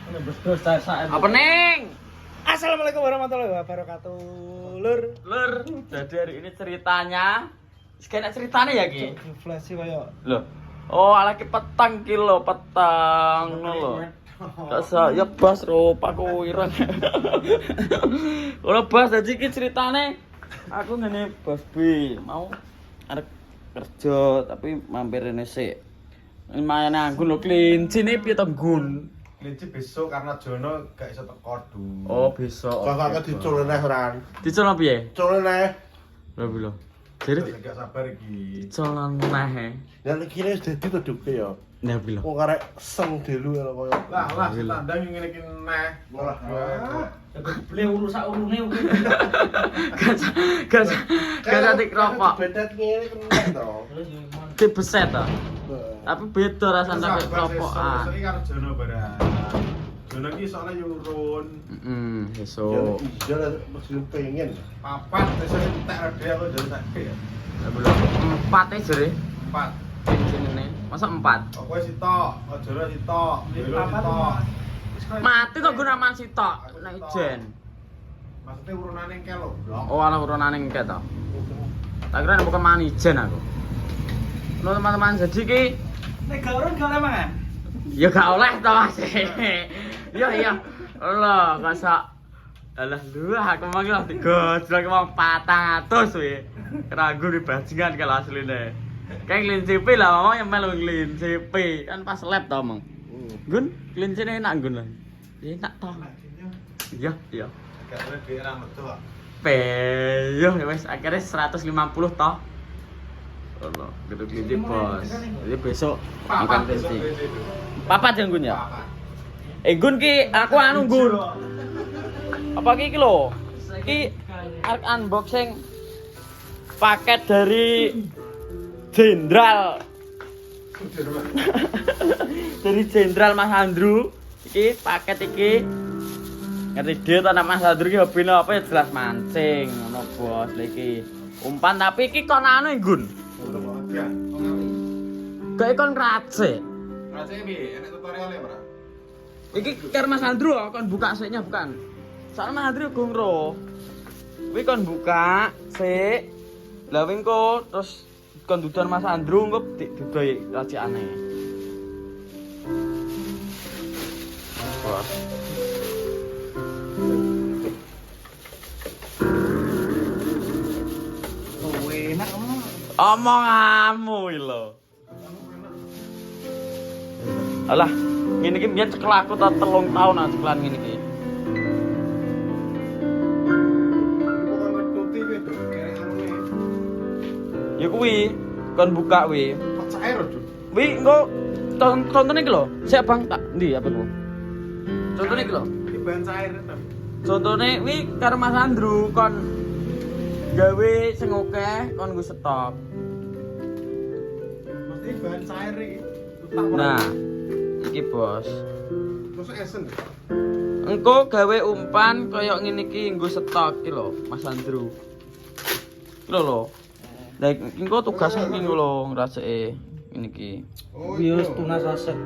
Apa neng? Assalamualaikum warahmatullahi wabarakatuh. Lur. Jadi hari ini ceritanya, sekarang ceritanya ya ki. Inflasi kaya. Loh. Oh, ala ki petang ki lho, petang lho. Gak saya bas ro paku ireng. Ora bas dadi ki ceritane aku ngene bos B mau arep kerja tapi mampir rene sik. Lumayan anggun lho kelinci ne piye to nggun. Kelinci besok karena Jono gak iso teko dulu. Oh, besok. Kakak dicul neh ora. Dicul piye? Cul neh. Lho. Jadi gak sabar iki. dicul neh. Ya iki wis dadi to duke ya. Nah, lho. Kok karek seng delu koyo. Lah, tandang ngene iki neh. Wah. Beli urusan urune. Gak jadi rokok. Bedet ngene kena to. Ki beset to. Tapi beda rasane sampe rokokan. Iki karo Jono barang. Jono iki soalnya yurun. Besok. Iya lah mesti pengen. Papat wis entek ade aku jare sakit ya. Lah belum 4 e jere. 4. Cincinine. Masa 4? Kowe sitok, Jono sitok, Jono sitok. Mati to gunaman sitok nek ijen. Maksudnya urunane engke lho, blok. Oh, ana urunane engke to. Tak kira bukan mangan ijen aku. Lo teman-teman jadi ki Nek gak urun gak oleh mangan. ya gak oleh to Mas. Iya. Allah, kasak. Alah lu aku manggil digojlok wong 400 we. Ragu di bajingan kalau asline. Kayak kelinci P lah mau yang melu kelinci P kan pas lab to mong. Gun, kelincine enak gun lah. Ya enak to. Iya. Gak oleh dhewe ra metu kok. P yo wis akhirnya 150 to. Allah, gitu kelinci bos. Jadi besok makan kelinci. Papat yang gun ya? Gun ki aku anu gun. Apa ki lho? Ki unboxing paket dari Jenderal. Dari Jenderal Mas Andrew. Iki paket iki. Ngerti dia to Mas Andrew ki hobine apa ya jelas mancing ngono bos. Lha iki umpan tapi iki kon anu gun. Kayak kon race. Race piye? Enek tutorial ya, Pra? Iki karo Mas Andrew kon buka siknya bukan. Soalnya Mas Andrew gung ro. Kuwi kon buka sik. Lah wingko terus kon dudan Mas Andrew engko didodohi racikane. Wah. Oh, enak kamu. Omonganmu lho. Alah, ngene iki biyen cekel aku ta 3 tahun ah cekelan ngene iki. Bukan ngetuti kuwi to, kere anune. Ya kuwi kon buka kuwi. Pecah air, Juk. Wi engko contohnya iki lho. Siap Bang, tak ndi apa ku? Contohnya iki lho. Iki bahan cair to. Contohnya wi karo Mas Andrew kon gawe sing akeh kon nggo stok. Mesti bahan cair iki. Nah, iki bos. Terus esen. Engko gawe umpan kaya ngene iki nggo stok iki lho, Mas Andrew. Iki lho. Lah engko tugas iki lho ngrasake ngene iki. Oh, Bius tunas saset.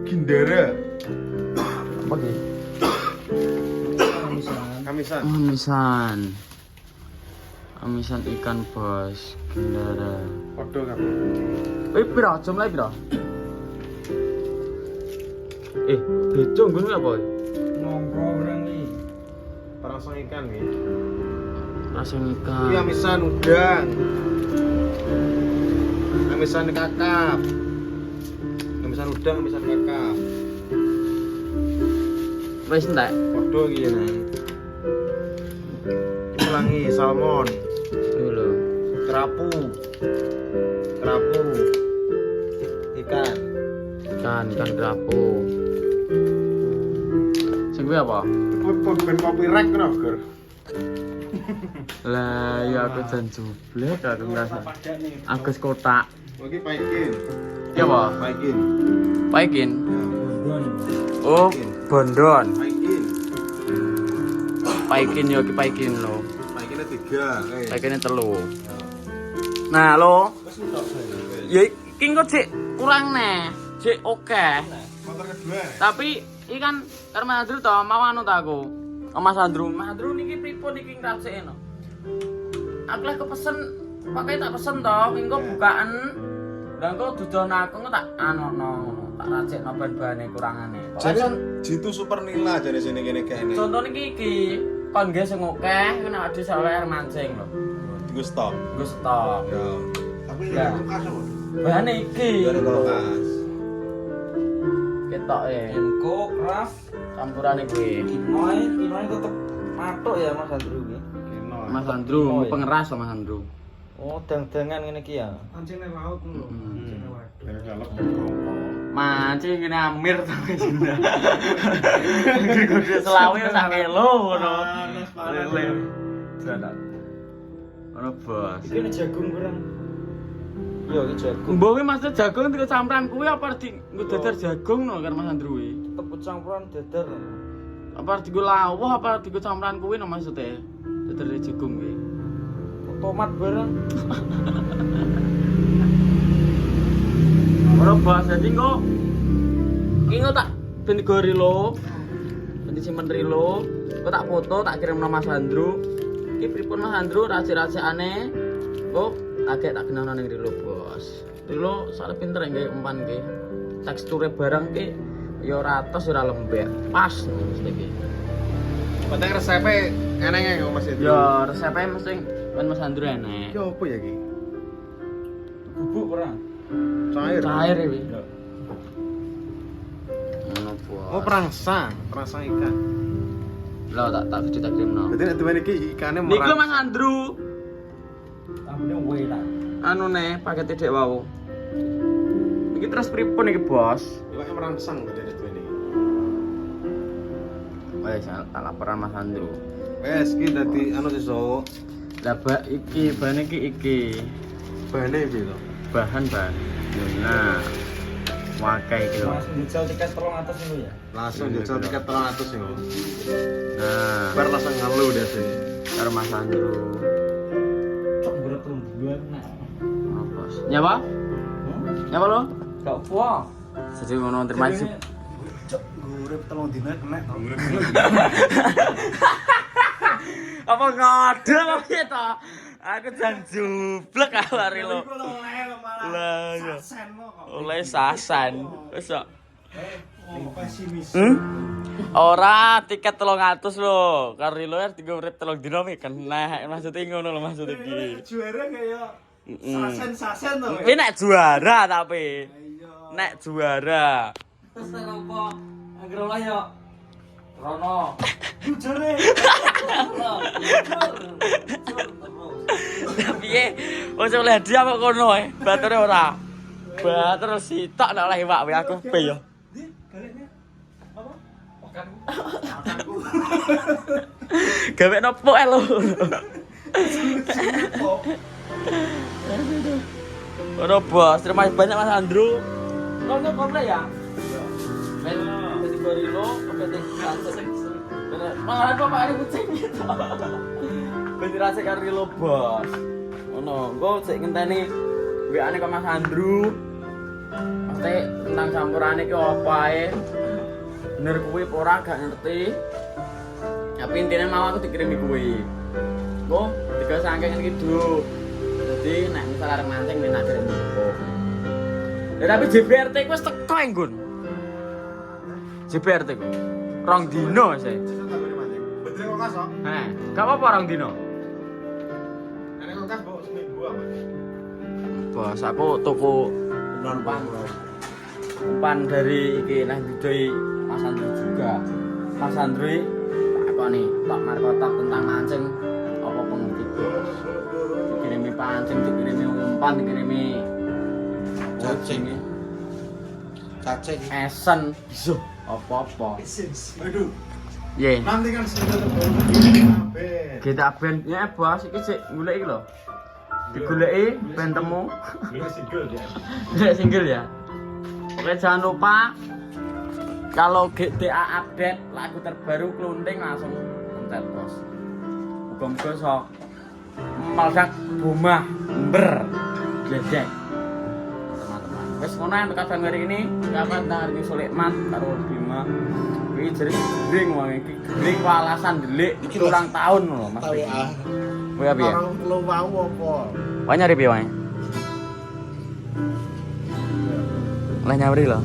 Gindara. Apa iki? Kamisan. Amisan ikan bos, kendara. Podo kan. Pira jumlah pira? Bejo nggon apa? Nongkro orang iki. Perangsang ikan nih. Rasang Ini ikan. amisan udang. Amisan kakap. Amisan udang, amisan kakap. Wis entek. Podo iki ya. Ulangi salmon, Dulu. kerapu. Ikan. Ikan kerapu. Sing kuwi apa? Ben kopi rek ngono, Gur. Lah ya aku jan jublek aku ngrasa. Agus kotak. Iki paikin. Iya apa? Paikin. Paikin. Ya. Oh, bondon. Paikin. Paikin yo ki paikin lo. Paikinnya 3. Paikine 3. Nah, lo. Ya iki kok cek kurang neh. Cek oke. Motor kedua. Tapi iki kan karo Mas Andrew to, mau anu ta aku. Mas Andrew niki pripun iki ngrasekno. Aku lek kepesen, pakai tak pesen to, engko bukaan. Lah engko dudono aku tak anono ngono, tak racekno bahan-bahane kurangane. Jitu super nila jare sini kene kene. Contoh iki kon nggih sing akeh, nek ade sawer mancing lho. Gue stok. Gue stok. Ya. Tapi Ya. ini kulkas apa? Bahane iki. Dari kulkas. Ketok Enko, Craft, campurane kuwi. Kinoy tetep matuk ya Mas Andrew iki. Kino. Mas Andrew, Oh, iya. pengeras sama Mas Andrew. Oh, dang-dangan ngene iki ya. Pancene laut lho. Pancene laut. Dari dalam berkongkong. Mancing kene Amir sampe Jinda. Gede selawe sak kilo ngono. Lele. Jadak. Ono bos. Iki nek jagung kurang. Iya, iki jagung. Mbok kuwi maksud jagung tiga campuran kuwi apa di nggo dadar jagung no karo Mas Andrew kuwi. Tetep campuran dadar. Apa digo lawuh apa digo campuran kuwi no maksudnya? Dadar jagung kuwi. Tomat bareng. Ora bos, dadi engko iki engko tak ben digo rilo. Ben disimpen rilo, engko tak foto tak kirimno Mas Andrew. Iki pripun Mas Andrew racik-racikane? Kok agek tak genahno ning rilo, Bos. Rilo sak pinter nggih umpan nggih. Teksture barang ki ya ora atos ora lembek. Pas mesti iki. Penting resepnya eneng Mas itu. Ya resepnya mesti kan Mas Andrew enek. Ki opo ya ki? Bubuk kurang. Cair. Cair iki. Ngono Bos. Oh, perangsang ikan. Lho tak video tak kirimno. Berarti nek temen iki ikane Niku Mas Andrew. Tambune wae lah. Anu nih paket dek wau. Iki terus pripun iki, Bos? Iwake merangsang berarti nek temen iki. Wes tak laporan Mas Andrew. Wes iki dadi anu sesuk. Lah iki bahan iki. Bahane piye to? Bahan. Nah. Wakai iki lho. Langsung dijal tiket 300 niku ya. Langsung jajal tiket 300 niku. Nah, Bar langsung ngalu deh sih. karo Mas Andrew. Cok berat bulan nah. Oh, Bos. Nyapa? Nyapa lo? Gak puas. Jadi ngono terima kasih. Cok, urip 3 dina kena to. Apa ngadel apa to? Aku jan jublek aware lo. Lah ya. Oleh sasan. Wis kok. Oh, pesimis. Ora tiket 300 lho. Karo Rilo digo urip 3 dina mi kena. Maksudnya ngono lho maksud iki. Juara kayak sasen-sasen to. Tapi nek juara tapi. Iya. Nek juara. Terus apa? Anggere lah yo. Rono. Jujure. Piye? Wis oleh hadiah kok kono ae. Bature ora. Batur sitok nek oleh iwak wae aku pe yo. Galeknya apa? Gawe nopo ae lho. Ora bos, terima kasih banyak Mas Andrew. Nonton komplek ya? Ben Rilo, kepenting rasa. Malah kok Pak kucing gitu. Ben rasa karo Rilo bos. Ngono, engko sik ngenteni WA-ne kok Mas Andrew. Pasti tentang campurane ki apa ae. Bener kuwi apa ora gak ngerti. Tapi intinya mau aku dikirimi kuwi. Kok tiga saking iki do. Jadi nek misal arep mancing nek kirim buku. Ya tapi JBRT ku wis teko enggun. JBRT ku. Rong dino sih. Betul kulkas kok. Heh, gak apa-apa rong dino. Nek kulkas bawa seminggu apa? Bos, aku tuku umpan dari iki nang bidoi Mas Andrew juga. Mas Andrew takoni, tak markotak tentang mancing apa pengerti bos. Dikirimi pancing, dikirimi umpan, dikirimi Cacing. esen, bisa apa-apa. Aduh. Ye, Nanti kan sudah kabeh. kita ben ya bos iki sik golek iki lho. Digoleki ben temu. Ini single ya. Golek single ya. Oke, jangan lupa kalau GTA update lagu terbaru Klunting langsung konten bos. Muga-muga sok meledak bumah ber jejek teman-teman. Wes ngono yang tekan hari ini. Selamat hari Sulaiman karo Bima. Iki jare gering wong iki gering ku alasan delik iki ulang tahun lho Mas. Tahu ah. Kowe piye? Orang lu mau apa? Wae nyari piye wae? Lah nyawri lho.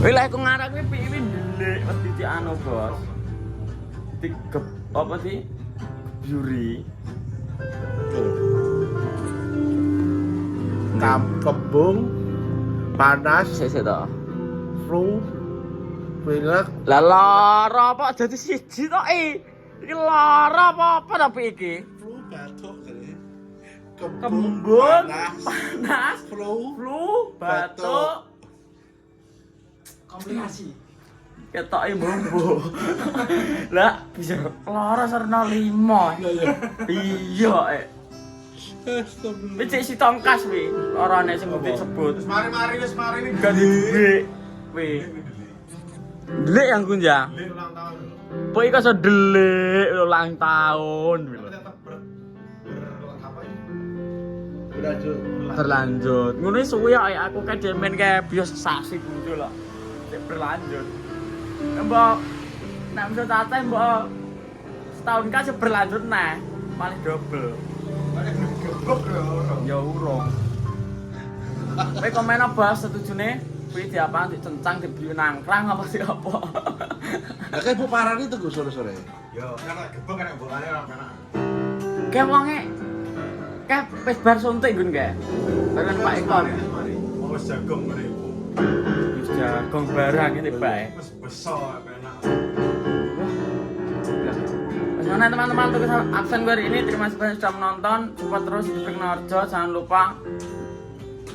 Wih lah aku ngarep kuwi piye delik wedi di anu bos. Digep apa sih? Yuri. Kembung panas, Sik to. flu, pilek, Lah lara apa dadi siji to iki lara apa tapi iki? flu batuk kali. Kembung, panas, flu, flu, batuk, Komplikasi. ketoke mbombo. Lah bisa lara sarana 5. Iya. Wis si tongkas wi, orane sing disebut. Wis mari-mari wis mari ini Ganti duit. Wi. Delik yang kunjang. Delik ulang tahun. Po iki kok delik ulang tahun. Tetap apa ya? Berlanjut. Berlanjut. Ngono wis suwi ya aku kae demen kae bios sasi muncul lho. Sik berlanjut. Mbok nek bisa tate mbok setahun kan sik berlanjut nah, paling double. Ya urung. Kowe komen apa setujune? Kuwi diapaan dicencang dibeli nangkrang apa sih apa? Lah kayak Bu Parani tuh sore-sore. Yo, kan gebek kan bokane ora penak. Kayak wonge kayak wis bar suntik nggon kae. Bareng Pak Ikon. Wis jagung ngene. Wis jagong barang ini bae. Wis besar penak. Nah teman-teman untuk absen gue hari ini terima kasih banyak sudah menonton, support terus di Norjo, jangan lupa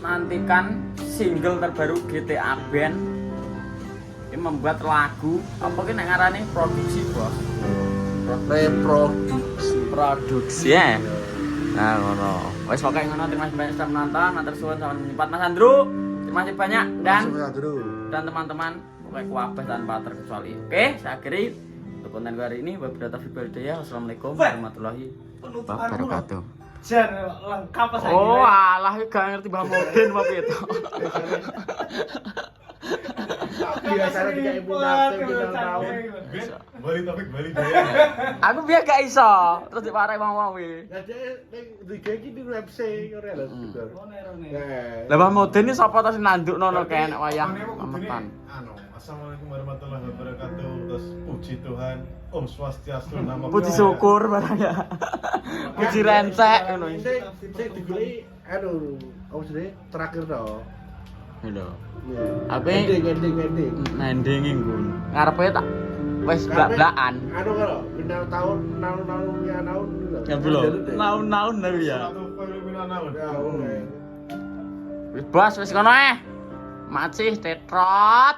nantikan single terbaru GTA Band ini membuat lagu apa ki nek ngarane produksi bos produksi ya nah ngono wes pokoknya ngono terima kasih banyak sudah menonton matur suwun sama menyipat Mas Andrew terima kasih banyak dan teman-teman pokoknya kuabeh tanpa terkecuali oke saya akhiri untuk konten gue hari ini wabillahi taufiq wal hidayah wassalamualaikum warahmatullahi wabarakatuh. Jan lengkap apa Oh alah gak ngerti Mbah Modin apa itu. Biasanya 3.000 nate ulang tahun. Bali topik Bali. Aku biar gak iso terus diparai wong-wong kuwi. Lah dhek ning digawe iki di website ora lho juga. Lah Mbah Modin iki sapa ta sing nandukno kae nek wayah ametan. Anu, assalamualaikum warahmatullahi wabarakatuh. Terus puji Tuhan, Om Swastiastu nama. Puji syukur barang ya. Puji rencek ngono. Sik digoleki anu apa jenenge terakhir to. Lho. Apa Ape ending. nending nggon. Ngarepe tak wis blak-blakan. Anu karo bintang tahun naun ya naun lho. Ya belum. Naun-naun lho ya. Satu fenomena. Ya oke. Wis bos wis kono Macih tetrot.